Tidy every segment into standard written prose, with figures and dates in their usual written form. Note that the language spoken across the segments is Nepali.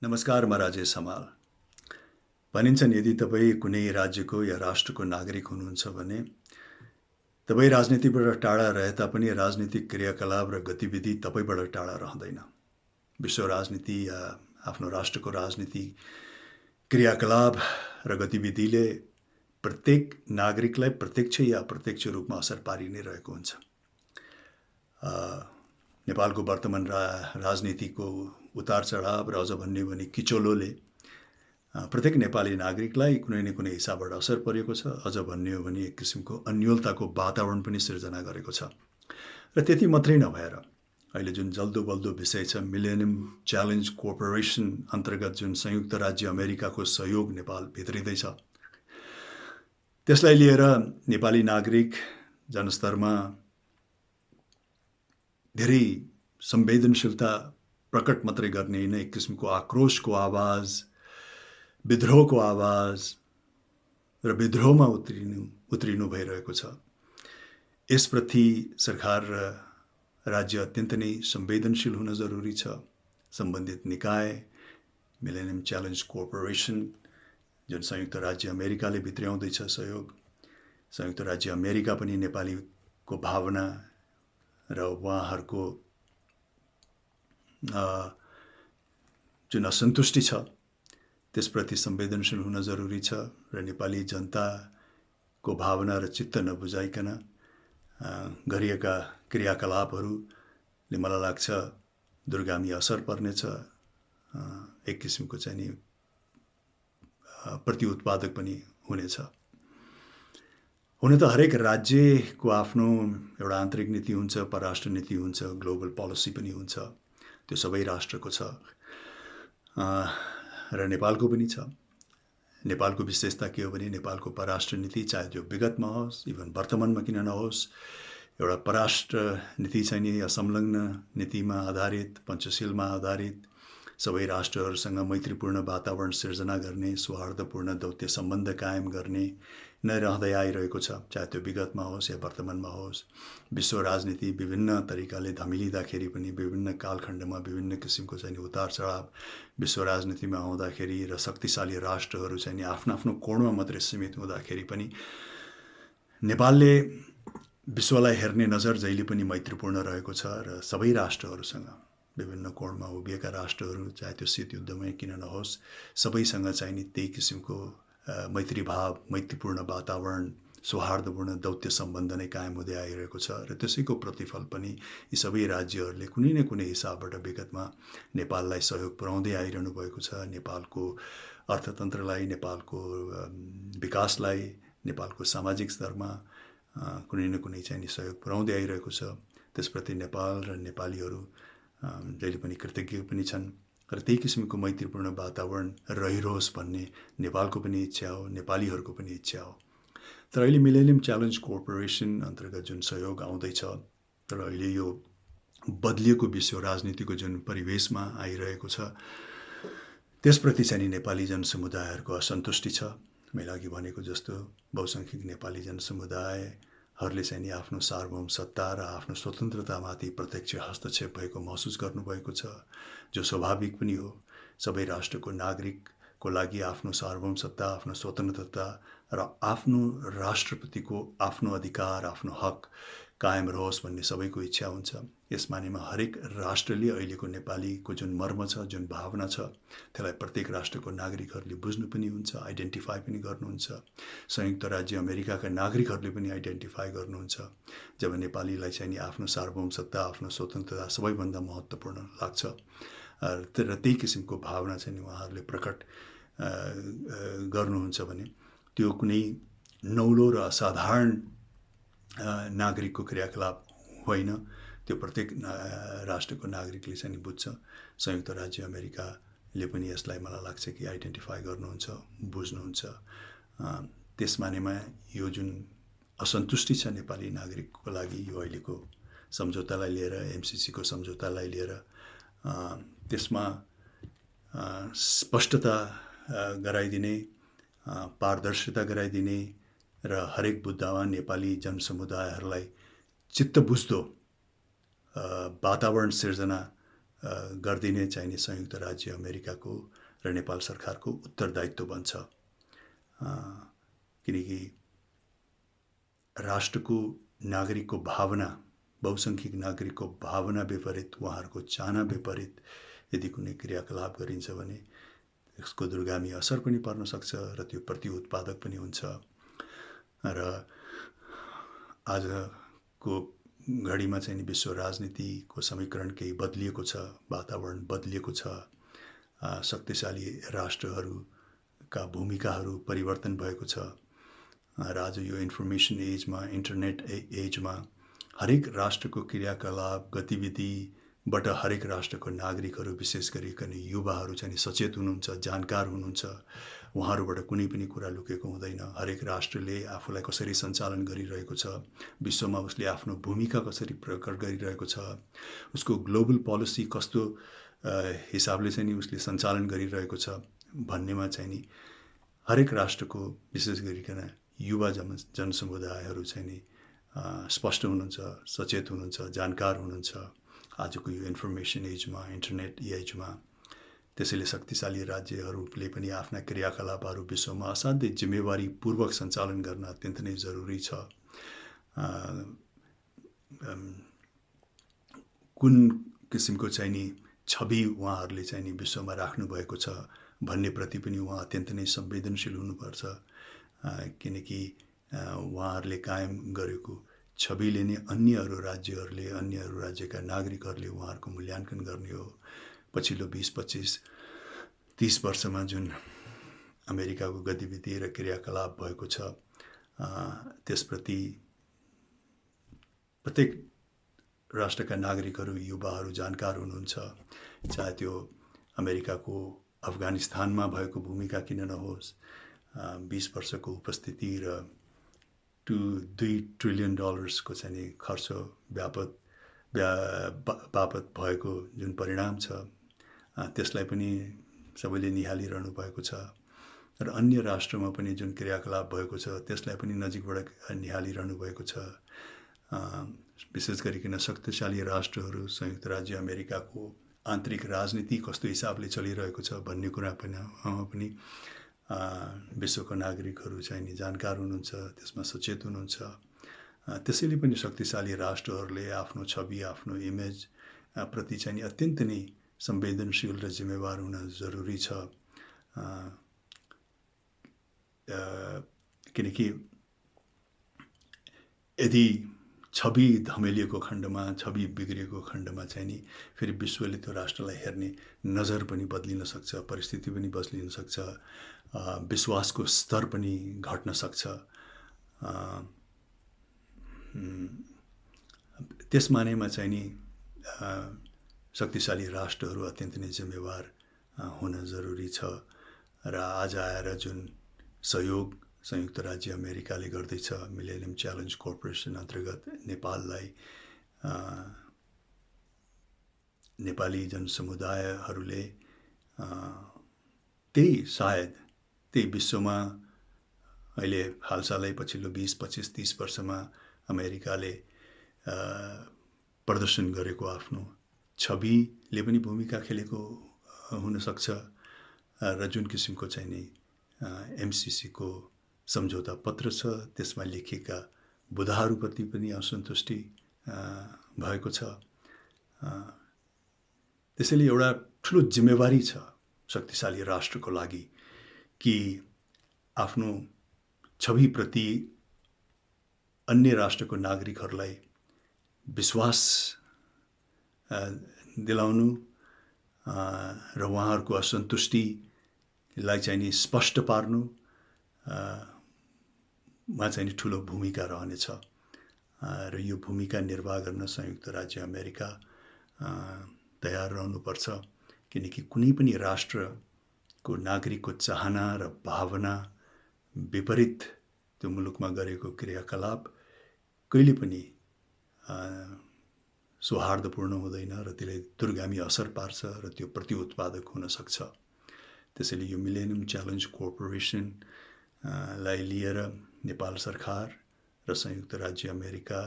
नमस्कार, म राजेश हमाल। भनिन्छन् यदि तपाईँ कुनै राज्यको या राष्ट्रको नागरिक हुनुहुन्छ भने तपाईँ राजनीतिबाट टाढा रहे तापनि राजनीतिक क्रियाकलाप र गतिविधि तपाईँबाट टाढा रहँदैन। विश्व राजनीति या आफ्नो राष्ट्रको राजनीति क्रियाकलाप र गतिविधिले प्रत्येक नागरिकलाई प्रत्यक्ष या अप्रत्यक्ष रूपमा असर पारि नै रहेको हुन्छ। नेपालको वर्तमान राजनीतिको उतार चढाव र अझ भन्ने भने किचोलोले प्रत्येक नेपाली नागरिकलाई कुनै न कुनै हिसाबबाट असर परेको छ। अझ भन्ने हो भने एक किसिमको अन्योलताको वातावरण पनि सिर्जना गरेको छ। र त्यति मात्रै नभएर अहिले जुन जल्दो बल्दो विषय छ, मिलेनियम च्यालेन्ज कोर्पोरेसन अन्तर्गत जुन संयुक्त राज्य अमेरिकाको सहयोग नेपाल भित्रिँदैछ, त्यसलाई लिएर नेपाली नागरिक जनस्तरमा धेरै संवेदनशीलता प्रकट मात्रै गर्ने होइन, एक किसिमको आक्रोशको आवाज, विद्रोहको आवाज र विद्रोहमा उत्रिनु भइरहेको छ। यसप्रति सरकार र राज्य अत्यन्त नै संवेदनशील हुन जरुरी छ। सम्बन्धित निकाय, मिलेनियम च्यालेन्ज कोर्पोरेसन जुन संयुक्त राज्य अमेरिकाले भित्र्याउँदैछ सहयोग, संयुक्त राज्य अमेरिका पनि नेपालीको भावना र उहाँहरूको जुन असन्तुष्टि छ त्यसप्रति संवेदनशील हुन जरुरी छ र नेपाली जनताको भावना र चित्त नबुझाइकन गरिएका क्रियाकलापहरूले मलाई लाग्छ दूरगामी असर पर्नेछ। एक किसिमको चाहिँ नि प्रतिउत्पादक पनि हुनेछ। हुन त हरेक राज्यको आफ्नो एउटा आन्तरिक नीति हुन्छ, परराष्ट्र नीति हुन्छ, ग्लोबल पोलिसी पनि हुन्छ। त्यो सबै राष्ट्रको छ र नेपालको पनि छ। नेपालको विशेषता के हो भने नेपालको परराष्ट्र नीति चाहे त्यो विगतमा होस्, इभन वर्तमानमा किन नहोस्, एउटा परराष्ट्र नीति चाहिँ नि असंलग्न नीतिमा आधारित, पञ्चशीलमा आधारित, सबै राष्ट्रहरूसँग मैत्रीपूर्ण वातावरण सिर्जना गर्ने, सौहार्दपूर्ण दौत्य सम्बन्ध कायम गर्ने नै रहँदै आइरहेको छ, चाहे त्यो विगतमा होस् या वर्तमानमा होस्। विश्व राजनीति विभिन्न तरिकाले धमिलिँदाखेरि पनि विभिन्न कालखण्डमा विभिन्न किसिमको चाहिँ उतार चढाव विश्व राजनीतिमा आउँदाखेरि र शक्तिशाली राष्ट्रहरू चाहिँ आफ्नो आफ्नो कोणमा मात्रै सीमित हुँदाखेरि पनि नेपालले विश्वलाई हेर्ने नजर जहिले पनि मैत्रीपूर्ण रहेको छ र सबै राष्ट्रहरूसँग, विभिन्न कोणमा उभिएका राष्ट्रहरू चाहे त्यो शीत युद्धमै किन नहोस्, सबैसँग चाहिँ नि त्यही किसिमको मैत्रीभाव, मैत्रीपूर्ण वातावरण, सौहार्दपूर्ण दौत्य सम्बन्ध नै कायम हुँदै आइरहेको छ र त्यसैको प्रतिफल पनि यी सबै राज्यहरूले कुनै न कुनै हिसाबबाट विगतमा नेपाललाई सहयोग पुर्याउँदै आइरहनु भएको छ। नेपालको अर्थतन्त्रलाई, नेपालको विकासलाई, नेपालको सामाजिक स्तरमा कुनै न कुनै चाहिँ नि सहयोग पुर्याउँदै आइरहेको छ। त्यसप्रति नेपाल र नेपालीहरू जहिले पनि कृतज्ञ पनि छन् र त्यही किसिमको मैत्रीपूर्ण वातावरण रहिरहोस् भन्ने नेपालको पनि इच्छा हो, नेपालीहरूको पनि इच्छा हो। तर अहिले मिलेनियम च्यालेन्ज कोर्पोरेसन अन्तर्गत जुन सहयोग आउँदैछ, तर अहिले यो बदलिएको विश्व राजनीतिको जुन परिवेशमा आइरहेको छ, त्यसप्रति चाहिँ नेपाली जनसमुदायहरूको असन्तुष्टि छ। मैले अघि भनेको जस्तो बहुसङ्ख्यक नेपाली जनसमुदायहरूले चाहिँ नि आफ्नो सार्वभौम सत्ता र आफ्नो स्वतन्त्रतामाथि प्रत्यक्ष हस्तक्षेप भएको महसुस गर्नुभएको छ, जो स्वाभाविक पनि हो। सबै राष्ट्रको नागरिकको लागि आफ्नो सार्वभौम सत्ता, आफ्नो स्वतन्त्रता र आफ्नो राष्ट्रप्रतिको आफ्नो अधिकार, आफ्नो हक कायम रहोस् भन्ने सबैको इच्छा हुन्छ। यस मानेमा हरेक राष्ट्रले अहिलेको नेपालीको जुन मर्म छ, जुन भावना छ, त्यसलाई प्रत्येक राष्ट्रको नागरिकहरूले बुझ्नु पनि हुन्छ, आइडेन्टिफाई पनि गर्नुहुन्छ। संयुक्त राज्य अमेरिकाका नागरिकहरूले पनि आइडेन्टिफाई गर्नुहुन्छ। जब नेपालीलाई चाहिँ नि आफ्नो सार्वभौम सत्ता, आफ्नो स्वतन्त्रता सबैभन्दा महत्त्वपूर्ण लाग्छ र त्यही किसिमको भावना चाहिँ उहाँहरूले प्रकट गर्नुहुन्छ भने त्यो कुनै नौलो र असाधारण नागरिकको क्रियाकलाप होइन। त्यो प्रत्येक राष्ट्रको नागरिकले चाहिँ बुझ्छ। संयुक्त राज्य अमेरिकाले पनि यसलाई मलाई लाग्छ कि आइडेन्टिफाई गर्नुहुन्छ, बुझ्नुहुन्छ। त्यस मानेमा यो जुन असन्तुष्टि छ नेपाली नागरिकको लागि यो अहिलेको सम्झौतालाई लिएर, एमसिसीको सम्झौतालाई लिएर, त्यसमा स्पष्टता गराइदिने, पारदर्शिता गराइदिने र हरेक बुद्धावान नेपाली जनसमुदायहरूलाई चित्त बुझ्दो वातावरण सिर्जना गरिदिने चाहिने संयुक्त राज्य अमेरिकाको र नेपाल सरकारको उत्तरदायित्व बन्छ। किनकि राष्ट्रको नागरिकको भावना, बहुसङ्ख्यक नागरिकको भावना विपरीत, उहाँहरूको चाहना विपरीत यदि कुनै क्रियाकलाप गरिन्छ भने यसको दूरगामी असर पनि पर्न सक्छ र त्यो प्रति उत्पादक पनि हुन्छ। र आजको घडीमा चाहिँ विश्व राजनीतिको समीकरण केही बदलिएको छ, वातावरण बदलिएको छ, शक्तिशाली राष्ट्रहरूका भूमिकाहरू परिवर्तन भएको छ र आज यो इन्फर्मेसन एजमा, इन्टरनेट एजमा हरेक राष्ट्रको क्रियाकलाप गतिविधिबाट हरेक राष्ट्रको नागरिकहरू, विशेष गरिकन युवाहरू चाहिँ सचेत हुनुहुन्छ, जानकार हुनुहुन्छ। उहाँहरूबाट कुनै पनि कुरा लुकेको हुँदैन। हरेक राष्ट्रले आफूलाई कसरी सञ्चालन गरिरहेको छ, विश्वमा उसले आफ्नो भूमिका कसरी प्रकट गरिरहेको छ, उसको ग्लोबल पोलिसी कस्तो हिसाबले चाहिँ नि उसले सञ्चालन गरिरहेको छ भन्नेमा चाहिँ नि हरेक राष्ट्रको विशेष गरिकन युवा जनसमुदायहरू चाहिँ नि स्पष्ट हुनुहुन्छ, सचेत हुनुहुन्छ, जानकार हुनुहुन्छ आजको यो इन्फर्मेसन एजमा, इन्टरनेट एजमा। त्यसैले शक्तिशाली राज्यहरूले पनि आफ्ना क्रियाकलापहरू विश्वमा असाध्यै जिम्मेवारीपूर्वक सञ्चालन गर्न अत्यन्त नै जरुरी छ। कुन किसिमको चाहिँ नि छवि उहाँहरूले चाहिँ नि विश्वमा राख्नुभएको छ भन्नेप्रति पनि उहाँ अत्यन्त नै संवेदनशील हुनुपर्छ। किनकि उहाँहरूले कायम गरेको छविले नै अन्यहरू राज्यहरूले, अन्यहरू राज्यका नागरिकहरूले उहाँहरूको मूल्याङ्कन गर्ने हो। पछिल्लो 20-25-30 वर्षमा जुन अमेरिकाको गतिविधि र क्रियाकलाप भएको छ त्यसप्रति प्रत्येक राष्ट्रका नागरिकहरू, युवाहरू जानकार हुनुहुन्छ। चाहे त्यो अमेरिकाको अफगानिस्तानमा भएको भूमिका किन नहोस्, 20 वर्षको उपस्थिति र $2 ट्रिलियन को चाहिँ खर्च बापत भएको जुन परिणाम छ त्यसलाई पनि सबैले निहालिरहनु भएको छ र अन्य राष्ट्रमा पनि जुन क्रियाकलाप भएको छ त्यसलाई पनि नजिकबाट निहालिरहनु भएको छ। विशेष गरिकन शक्तिशाली राष्ट्रहरू, संयुक्त राज्य अमेरिकाको आन्तरिक राजनीति कस्तो हिसाबले चलिरहेको छ भन्ने कुरा पनि विश्वको नागरिकहरू चाहिँ नि जानकार हुनुहुन्छ, त्यसमा सचेत हुनुहुन्छ। त्यसैले पनि शक्तिशाली राष्ट्रहरूले आफ्नो छवि, आफ्नो इमेज प्रति चाहिँ अत्यन्त नै संवेदनशील र जिम्मेवार हुन जरुरी छ। किनकि यदि छवि धमेलिएको खण्डमा, छवि बिग्रिएको खण्डमा चाहिँ नि फेरि विश्वले त्यो राष्ट्रलाई हेर्ने नजर पनि बदलिन सक्छ, परिस्थिति पनि बदलिन सक्छ, विश्वासको स्तर पनि घट्न सक्छ। त्यस मानेमा चाहिँ नि शक्तिशाली राष्ट्रहरू अत्यन्त नै जिम्मेवार हुन जरुरी छ। र आज आएर जुन सहयोग संयुक्त राज्य अमेरिकाले गर्दैछ मिलेनियम च्यालेन्ज कर्पोरेसन अन्तर्गत नेपाललाई, नेपाली जनसमुदायहरूले सायद त्यही विश्वमा अहिले हालसालै पछिल्लो 20-25-30 वर्षमा अमेरिकाले प्रदर्शन गरेको आफ्नो छविले पनि भूमिका खेलेको हुनसक्छ र जुन किसिमको चाहिँ नि एमसिसीको सम्झौता पत्र छ त्यसमा लेखिएका बुदाहरूप्रति पनि असन्तुष्टि भएको छ। त्यसैले एउटा ठुलो जिम्मेवारी छ शक्तिशाली राष्ट्रको लागि कि आफ्नो छविप्रति अन्य राष्ट्रको नागरिकहरूलाई विश्वास दिलाउनु र उहाँहरूको असन्तुष्टिलाई चाहिँ नि स्पष्ट पार्नु मा चाहिँ नि ठुलो भूमिका रहनेछ र यो भूमिका निर्वाह गर्न संयुक्त राज्य अमेरिका तयार रहनुपर्छ। किनकि कुनै पनि राष्ट्रको नागरिकको चाहना र भावना विपरीत त्यो मुलुकमा गरेको क्रियाकलाप कहिले पनि सौहार्दपूर्ण हुँदैन र त्यसले दूरगामी असर पार्छ र त्यो प्रति उत्पादक हुन सक्छ। त्यसैले यो मिलेनियम च्यालेन्ज कर्पोरेसन लाई लिएर नेपाल सरकार र संयुक्त राज्य अमेरिका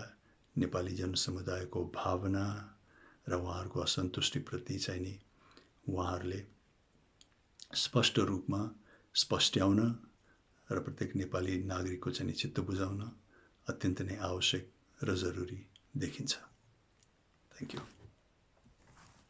नेपाली जनसमुदायको भावना र उहाँहरूको असन्तुष्टिप्रति चाहिँ नि उहाँहरूले स्पष्ट रूपमा स्पष्ट्याउन र प्रत्येक नेपाली नागरिकको चाहिँ चित्त बुझाउन अत्यन्त नै आवश्यक र जरुरी देखिन्छ। Thank you.